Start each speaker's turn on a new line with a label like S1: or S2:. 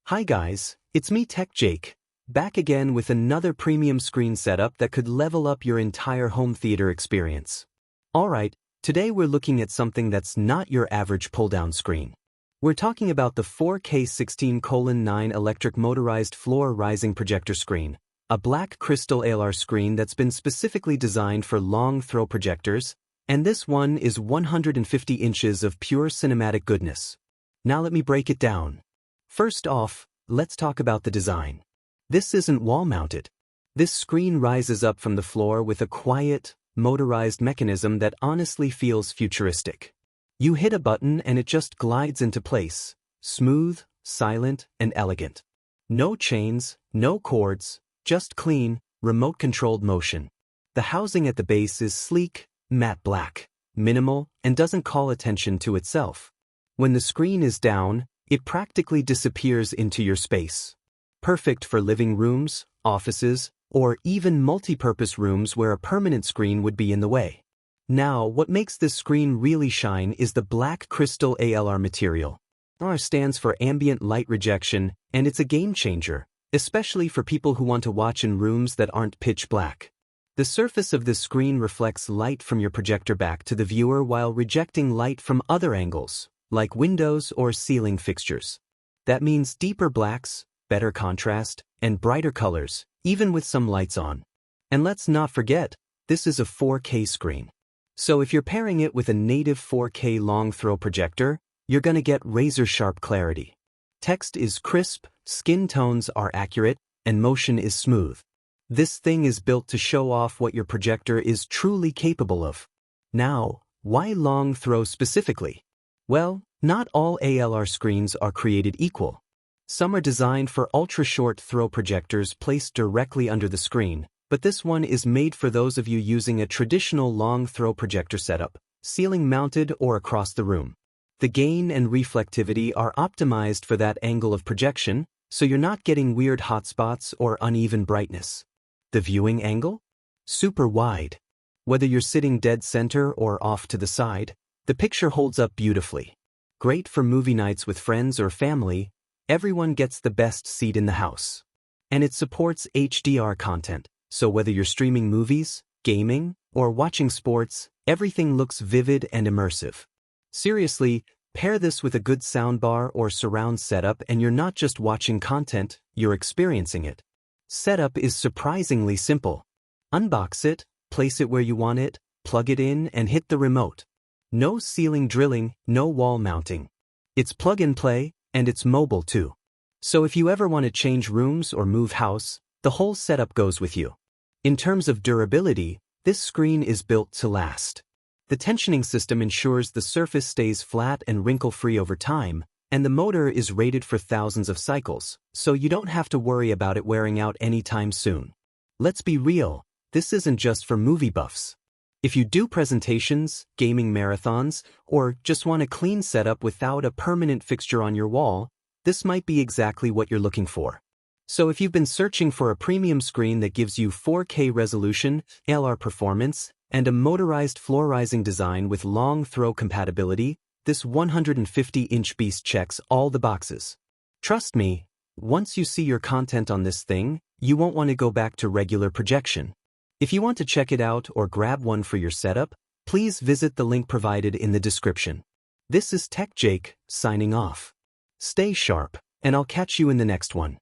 S1: Hi guys, it's me Tech Jake, back again with another premium screen setup that could level up your entire home theater experience. Alright, today we're looking at something that's not your average pull-down screen. We're talking about the 4K 16:9 electric motorized floor rising projector screen, a black crystal ALR screen that's been specifically designed for long throw projectors, and this one is 150 inches of pure cinematic goodness. Now let me break it down. First off, let's talk about the design. This isn't wall-mounted. This screen rises up from the floor with a quiet, motorized mechanism that honestly feels futuristic. You hit a button and it just glides into place, smooth, silent, and elegant. No chains, no cords, just clean, remote-controlled motion. The housing at the base is sleek, matte black, minimal, and doesn't call attention to itself. When the screen is down, it practically disappears into your space. Perfect for living rooms, offices, or even multi-purpose rooms where a permanent screen would be in the way. Now, what makes this screen really shine is the black crystal ALR material. ALR stands for ambient light rejection, and it's a game changer, especially for people who want to watch in rooms that aren't pitch black. The surface of this screen reflects light from your projector back to the viewer while rejecting light from other angles, like windows or ceiling fixtures. That means deeper blacks, better contrast, and brighter colors, even with some lights on. And let's not forget, this is a 4K screen. So if you're pairing it with a native 4K long throw projector, you're gonna get razor-sharp clarity. Text is crisp, skin tones are accurate, and motion is smooth. This thing is built to show off what your projector is truly capable of. Now, why long throw specifically? Well, not all ALR screens are created equal. Some are designed for ultra-short throw projectors placed directly under the screen, but this one is made for those of you using a traditional long throw projector setup, ceiling-mounted or across the room. The gain and reflectivity are optimized for that angle of projection, so you're not getting weird hotspots or uneven brightness. The viewing angle? Super wide. Whether you're sitting dead center or off to the side, the picture holds up beautifully. Great for movie nights with friends or family, everyone gets the best seat in the house. And it supports HDR content, so whether you're streaming movies, gaming, or watching sports, everything looks vivid and immersive. Seriously, pair this with a good soundbar or surround setup and you're not just watching content, you're experiencing it. Setup is surprisingly simple. Unbox it, place it where you want it, plug it in, and hit the remote. No ceiling drilling, no wall mounting. It's plug and play, and it's mobile too. So if you ever want to change rooms or move house, the whole setup goes with you. In terms of durability, this screen is built to last. The tensioning system ensures the surface stays flat and wrinkle-free over time, and the motor is rated for thousands of cycles, so you don't have to worry about it wearing out anytime soon. Let's be real, this isn't just for movie buffs. If you do presentations, gaming marathons, or just want a clean setup without a permanent fixture on your wall, this might be exactly what you're looking for. So if you've been searching for a premium screen that gives you 4K resolution, ALR performance, and a motorized floor rising design with long throw compatibility, this 150-inch beast checks all the boxes. Trust me, once you see your content on this thing, you won't want to go back to regular projection. If you want to check it out or grab one for your setup, please visit the link provided in the description. This is Tech Jake, signing off. Stay sharp, and I'll catch you in the next one.